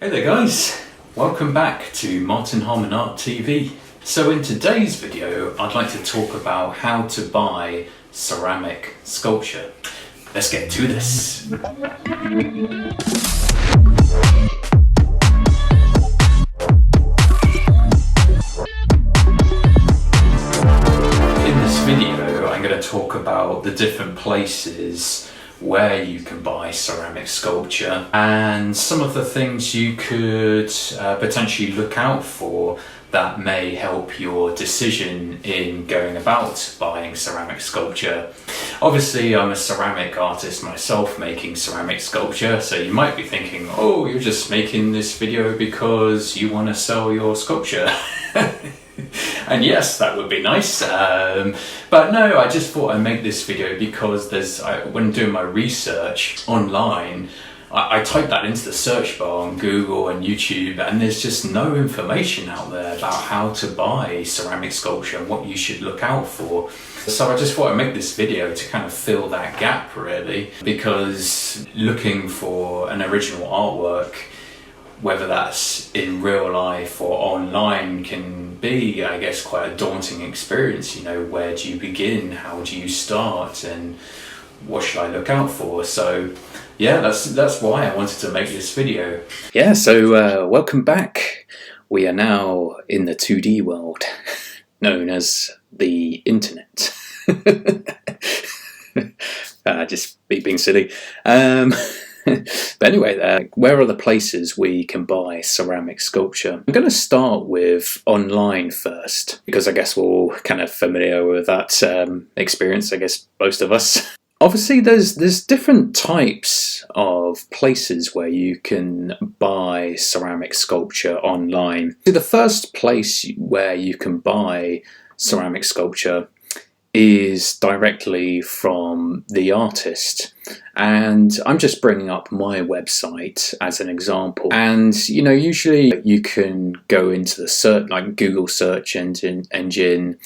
Hey there guys, welcome back to Harman Art TV. So in today's video I'd like to talk about how to buy ceramic sculpture. Let's get to this. In this video I'm going to talk about the different places where you can buy ceramic sculpture and some of the things you could potentially look out for that may help your decision in going about buying ceramic sculpture. Obviously I'm a ceramic artist myself making ceramic sculpture, so you might be thinking, oh, you're just making this video because you want to sell your sculpture. And yes, that would be nice, but no, I just thought I'd make this video because when doing my research online, I typed that into the search bar on Google and YouTube, and there's just no information out there about how to buy ceramic sculpture and what you should look out for. So I just thought I'd make this video to kind of fill that gap really, because looking for an original artwork, whether that's in real life or online, can be, I guess, quite a daunting experience. You know, where do you begin? How do you start? And what should I look out for? So yeah, that's why I wanted to make this video. Yeah, so welcome back. We are now in the 2D world, known as the internet. Just being silly. But anyway, where are the places we can buy ceramic sculpture? I'm going to start with online first, because I guess we're all kind of familiar with that experience, I guess most of us. Obviously there's different types of places where you can buy ceramic sculpture online. The first place where you can buy ceramic sculpture is directly from the artist, and I'm just bringing up my website as an example. And you know, usually you can go into the search, like Google search engine,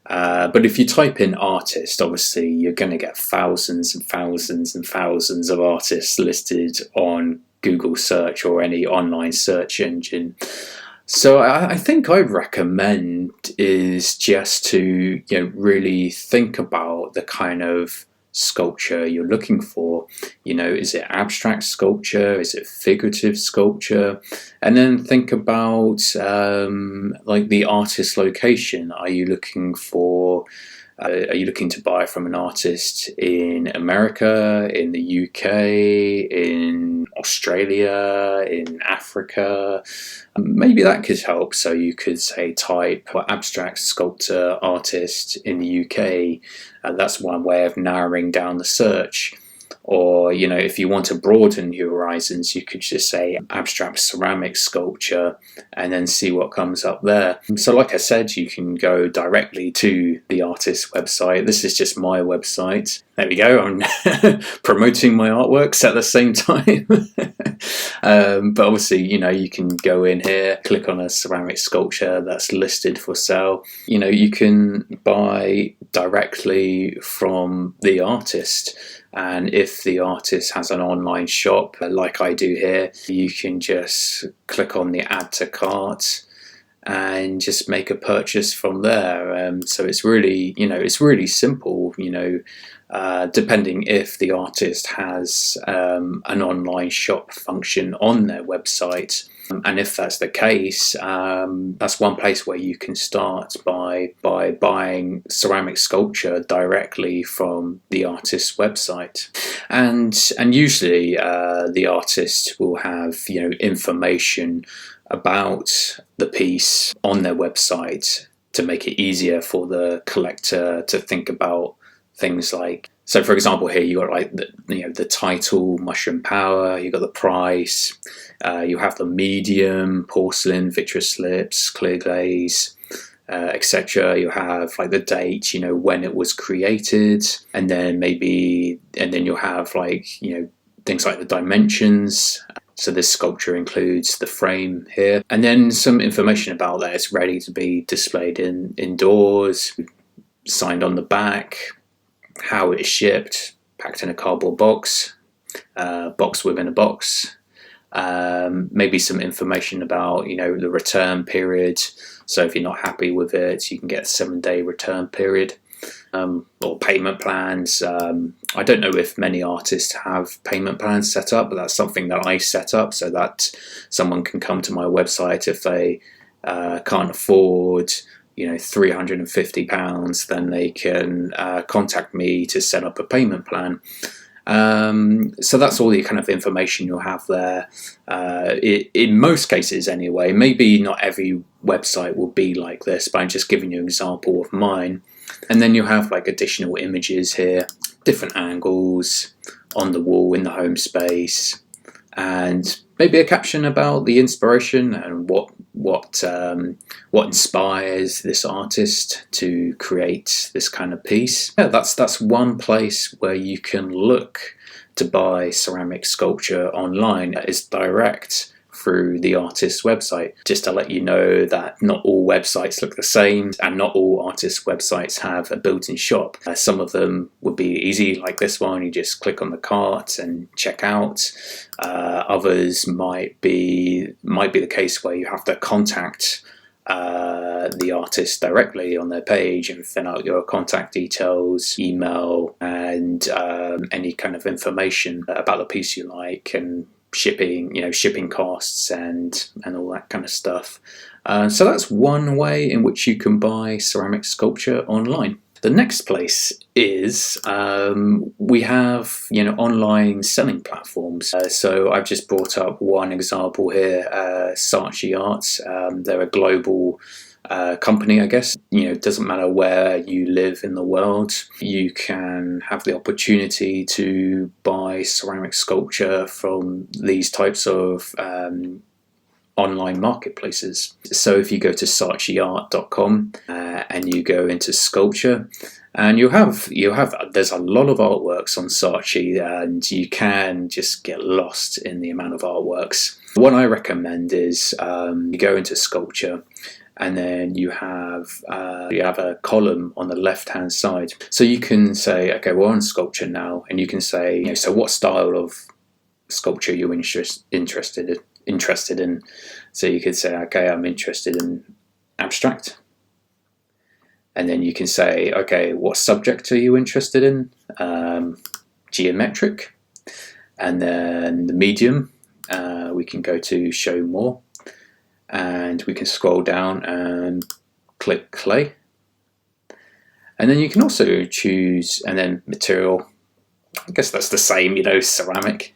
but if you type in artist, obviously you're going to get thousands and thousands and thousands of artists listed on Google search or any online search engine. So I think I'd recommend is just to, you know, really think about the kind of sculpture you're looking for. You know, is it abstract sculpture? Is it figurative sculpture? And then think about like the artist's location. Are you looking to buy from an artist in America, in the UK, in Australia, in Africa? Maybe that could help. So you could say type abstract sculptor artist in the UK. That's one way of narrowing down the search. Or, you know, if you want to broaden your horizons, you could just say abstract ceramic sculpture and then see what comes up there. So like I said, you can go directly to the artist's website. This is just my website. There we go, I'm promoting my artworks at the same time. But obviously, you know, you can go in here, click on a ceramic sculpture that's listed for sale. You know, you can buy directly from the artist. And if the artist has an online shop, like I do here, you can just click on the add to cart and just make a purchase from there. So it's really, you know, it's really simple, you know, depending if the artist has an online shop function on their website. And if that's the case, that's one place where you can start by buying ceramic sculpture directly from the artist's website. And usually the artist will have, you know, information about the piece on their website to make it easier for the collector to think about things like. So for example, here you got like the title, Mushroom Power, you got the price, you have the medium, porcelain, vitreous slips, clear glaze, etc. You have like the date, you know, when it was created, and then you'll have like, you know, things like the dimensions. So this sculpture includes the frame here, and then some information about that. It's ready to be displayed indoors, signed on the back, how it's shipped, packed in a cardboard box, box within a box, maybe some information about, the return period. So if you're not happy with it, you can get a 7-day return period. Or payment plans. I don't know if many artists have payment plans set up, but that's something that I set up so that someone can come to my website if they can't afford £350, then they can contact me to set up a payment plan. So that's all the kind of information you'll have there. In most cases anyway, maybe not every website will be like this, but I'm just giving you an example of mine. And then you'll have like additional images here, different angles on the wall in the home space, and maybe a caption about the inspiration and what inspires this artist to create this kind of piece. Yeah, that's one place where you can look to buy ceramic sculpture online. It's direct through the artist's website. Just to let you know that not all websites look the same, and not all artists' websites have a built-in shop. Some of them would be easy, like this one. You just click on the cart and check out. Others might be the case where you have to contact the artist directly on their page and fill out your contact details, email, and any kind of information about the piece you like, and shipping costs and all that kind of stuff. So that's one way in which you can buy ceramic sculpture online. The next place is we have online selling platforms. So I've just brought up one example here, Saatchi Art. They're a global company, I guess. It doesn't matter where you live in the world, you can have the opportunity to buy ceramic sculpture from these types of online marketplaces. So if you go to saatchiart.com and you go into sculpture, and you have there's a lot of artworks on Saatchi, and you can just get lost in the amount of artworks. What I recommend is you go into sculpture, and then you have a column on the left-hand side. So you can say, okay, we're on sculpture now, and you can say, so what style of sculpture you're interested in. So you could say, okay, I'm interested in abstract. And then you can say, okay, what subject are you interested in? Geometric. And then the medium, we can go to show more. And we can scroll down and click clay. And then you can also choose, and then material, I guess that's the same, ceramic.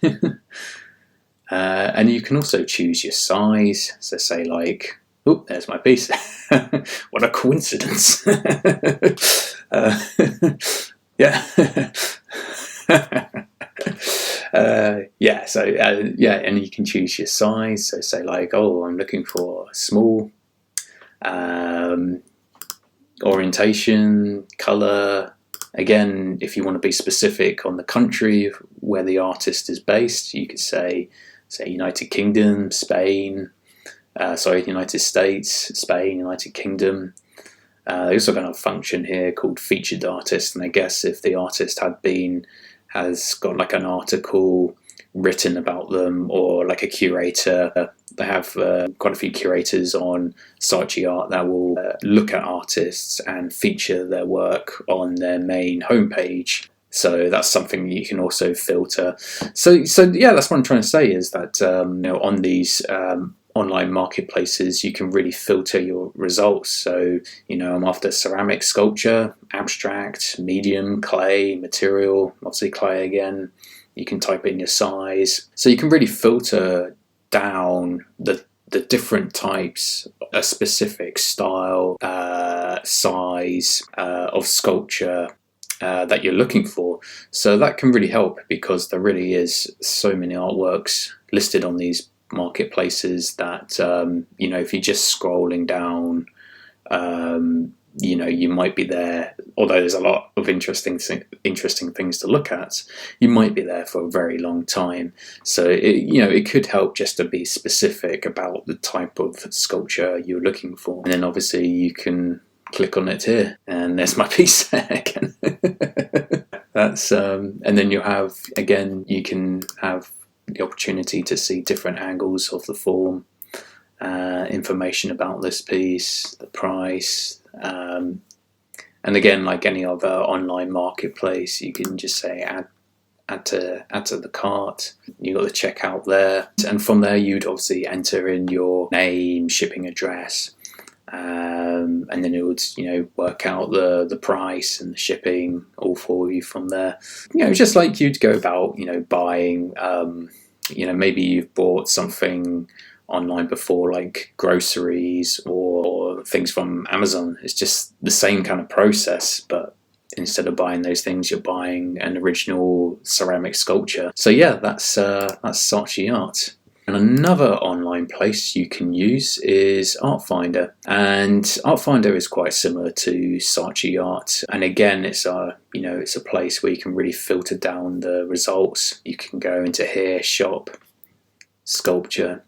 And you can also choose your size. So say like, oh, there's my piece. What a coincidence. Yeah. And you can choose your size. So say like, oh, I'm looking for small, orientation, color. Again, if you want to be specific on the country where the artist is based, you could say United Kingdom, Spain, United States, Spain, United Kingdom. They also got a function here called featured artist, and I guess if the artist has got like an article written about them, or like a curator, they have quite a few curators on Saatchi Art that will look at artists and feature their work on their main homepage. So that's something you can also filter. So yeah, that's what I'm trying to say, is that on these online marketplaces, you can really filter your results. So I'm after ceramic sculpture, abstract, medium, clay, material, obviously clay again. You can type in your size, so you can really filter down the different types, a specific style, size of sculpture that you're looking for. So that can really help, because there really is so many artworks listed on these marketplaces that if you're just scrolling down, you might be there, although there's a lot of interesting things to look at, you might be there for a very long time. So it could help just to be specific about the type of sculpture you're looking for. And then obviously you can click on it here, and there's my piece again. That's and then you can have the opportunity to see different angles of the form, information about this piece, the price, and again, like any other online marketplace, you can just say add to the cart. You got the checkout there, and from there you'd obviously enter in your name, shipping address, and then it would work out the price and the shipping all for you from there. Just like you'd go about buying. Maybe you've bought something online before, like groceries or things from Amazon. It's just the same kind of process, but instead of buying those things, you're buying an original ceramic sculpture. So yeah, that's Saatchi Art. And another online place you can use is Artfinder, and Artfinder is quite similar to Saatchi Art. And again, it's a place where you can really filter down the results. You can go into here, shop, sculpture.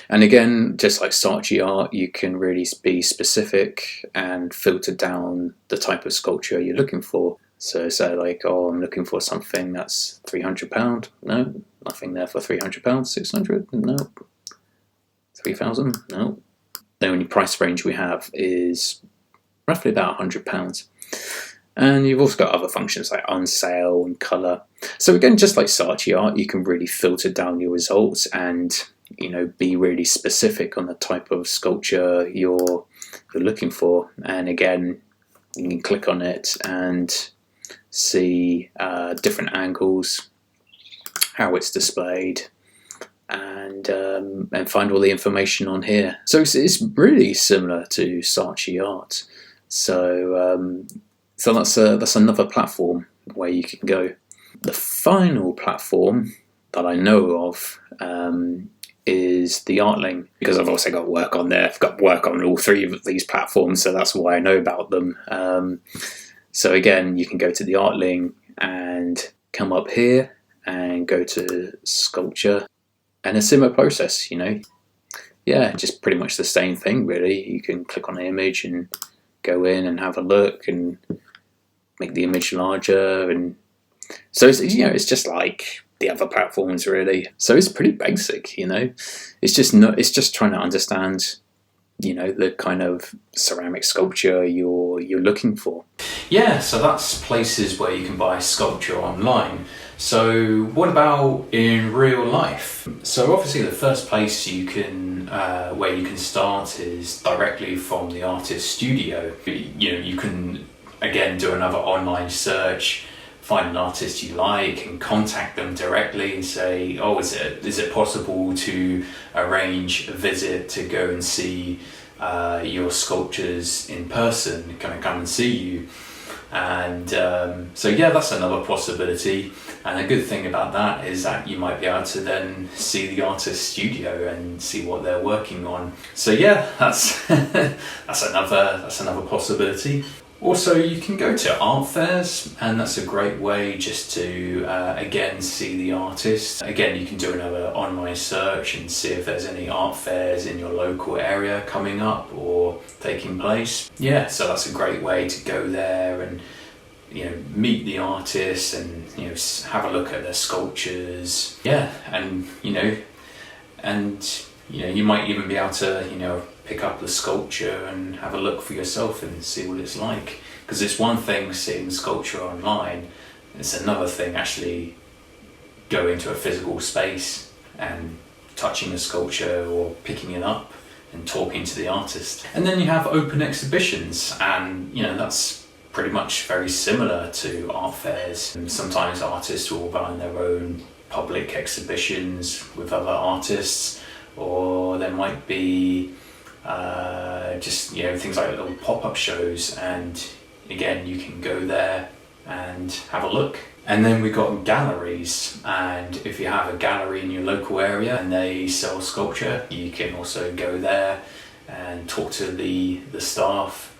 And again, just like Saatchi Art, you can really be specific and filter down the type of sculpture you're looking for. So say like, I'm looking for something that's £300. No, nothing there for £300. 600? No. 3,000? No. The only price range we have is roughly about £100. And you've also got other functions like on sale and colour. So again, just like Saatchi Art, you can really filter down your results and be really specific on the type of sculpture you're looking for. And again, you can click on it and see different angles, how it's displayed, and find all the information on here. So it's really similar to Saatchi Art. So that's another platform where you can go. The final platform that I know of is the Artling, because I've also got work on there. I've got work on all three of these platforms, so that's why I know about them. So again, you can go to the Artling and come up here and go to sculpture, and a similar process, Yeah, just pretty much the same thing, really. You can click on the image and go in and have a look and make the image larger, and so it's just like the other platforms, really. So it's pretty basic, It's just trying to understand, the kind of ceramic sculpture you're looking for. Yeah, so that's places where you can buy sculpture online. So what about in real life? So obviously the first place where you can start is directly from the artist's studio. You can again do another online search, find an artist you like and contact them directly and say, is it possible to arrange a visit to go and see your sculptures in person? Can I come and see you? And so yeah, that's another possibility. And a good thing about that is that you might be able to then see the artist's studio and see what they're working on. So yeah, that's that's another possibility. Also, you can go to art fairs, and that's a great way just to, again, see the artist. Again, you can do another online search and see if there's any art fairs in your local area coming up or taking place. Yeah, so that's a great way to go there and, meet the artist and, have a look at their sculptures. Yeah, and, you might even be able to, pick up the sculpture and have a look for yourself and see what it's like. Because it's one thing seeing sculpture online, it's another thing actually going to a physical space and touching a sculpture or picking it up and talking to the artist. And then you have open exhibitions, and that's pretty much very similar to art fairs. And sometimes artists will run their own public exhibitions with other artists, or there might be just things like little pop-up shows, and again you can go there and have a look. And then we've got galleries, and if you have a gallery in your local area and they sell sculpture, you can also go there and talk to the staff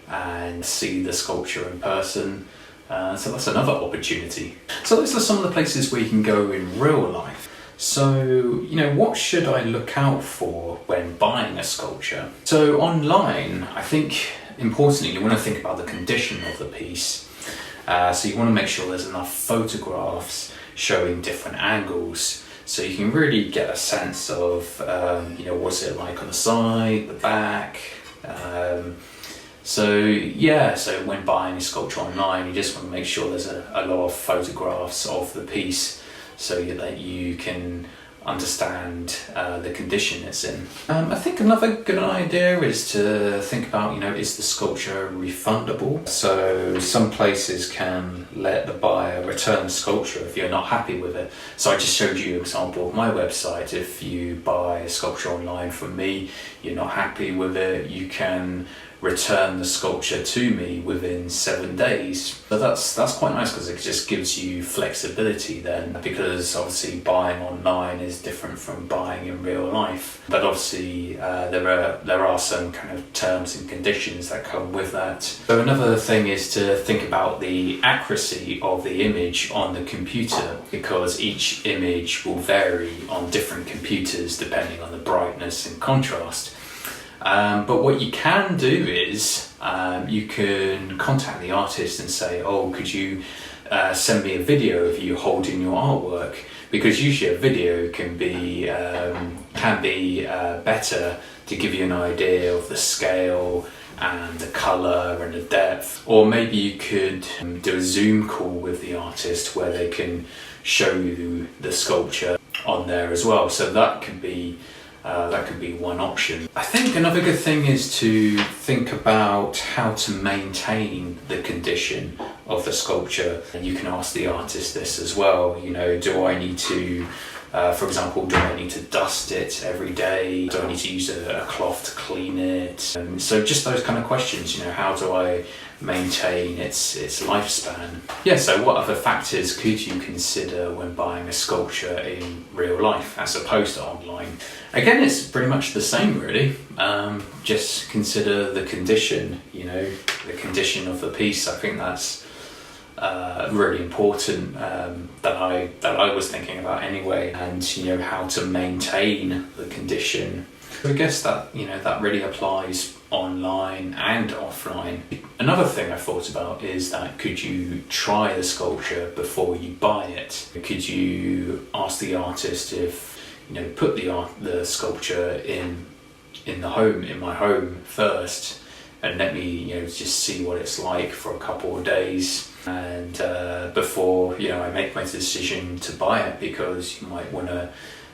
and see the sculpture in person. So that's another opportunity. So those are some of the places where you can go in real life. So, what should I look out for when buying a sculpture? So online, I think importantly, you want to think about the condition of the piece. So you want to make sure there's enough photographs showing different angles. So you can really get a sense of, what's it like on the side, the back. So when buying a sculpture online, you just want to make sure there's a lot of photographs of the piece so that you can understand the condition it's in. I think another good idea is to think about, is the sculpture refundable? So some places can let the buyer return the sculpture if you're not happy with it. So I just showed you an example of my website. If you buy a sculpture online from me, you're not happy with it, you can return the sculpture to me within 7 days. So that's quite nice because it just gives you flexibility then, because obviously buying online is different from buying in real life. But obviously there are some kind of terms and conditions that come with that. So another thing is to think about the accuracy of the image on the computer, because each image will vary on different computers depending on the brightness and contrast. But what you can do is you can contact the artist and say, could you send me a video of you holding your artwork? Because usually a video can be better to give you an idea of the scale and the colour and the depth. Or maybe you could do a Zoom call with the artist where they can show you the sculpture on there as well. So that could be one option. I think another good thing is to think about how to maintain the condition of the sculpture. And you can ask the artist this as well. Do I need to, for example, do I need to dust it every day? Do I need to use a cloth to clean it? So just those kind of questions, how do I maintain its lifespan? So what other factors could you consider when buying a sculpture in real life as opposed to online? Again, it's pretty much the same really. Just consider the condition, the condition of the piece. I think that's really important that I was thinking about anyway, and how to maintain the condition. So I guess that that really applies online and offline. Another thing I thought about is that could you try the sculpture before you buy it? Could you ask the artist if put the sculpture in my home first and let me just see what it's like for a couple of days, and before I make my decision to buy it, because you might want to,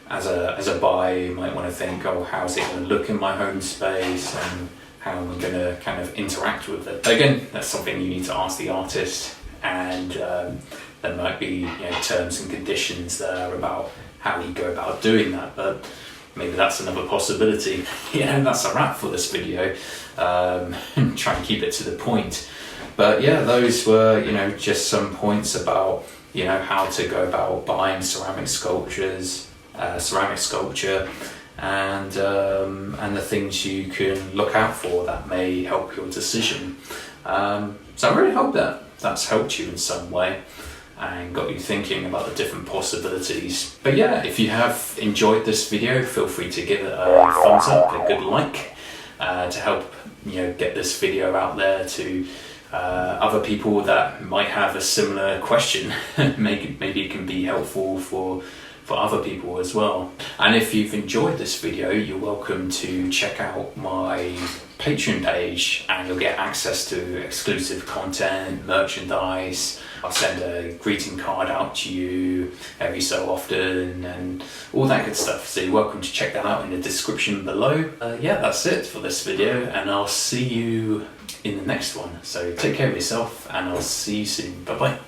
as a buyer, you might want to think, how's it going to look in my home space and how am I going to kind of interact with it. Again, that's something you need to ask the artist, and there might be terms and conditions there about how you go about doing that, but maybe that's another possibility. That's a wrap for this video. Try and keep it to the point. But those were just some points about how to go about buying ceramic sculpture, and the things you can look out for that may help your decision. So I really hope that's helped you in some way and got you thinking about the different possibilities. But if you have enjoyed this video, feel free to give it a thumbs up, a good like, to help get this video out there to other people that might have a similar question. Maybe it can be helpful for other people as well. And if you've enjoyed this video, you're welcome to check out my Patreon page, and you'll get access to exclusive content, merchandise. I'll send a greeting card out to you every so often and all that good stuff. So you're welcome to check that out in the description below. That's it for this video, and I'll see you in the next one. So take care of yourself, and I'll see you soon. Bye bye.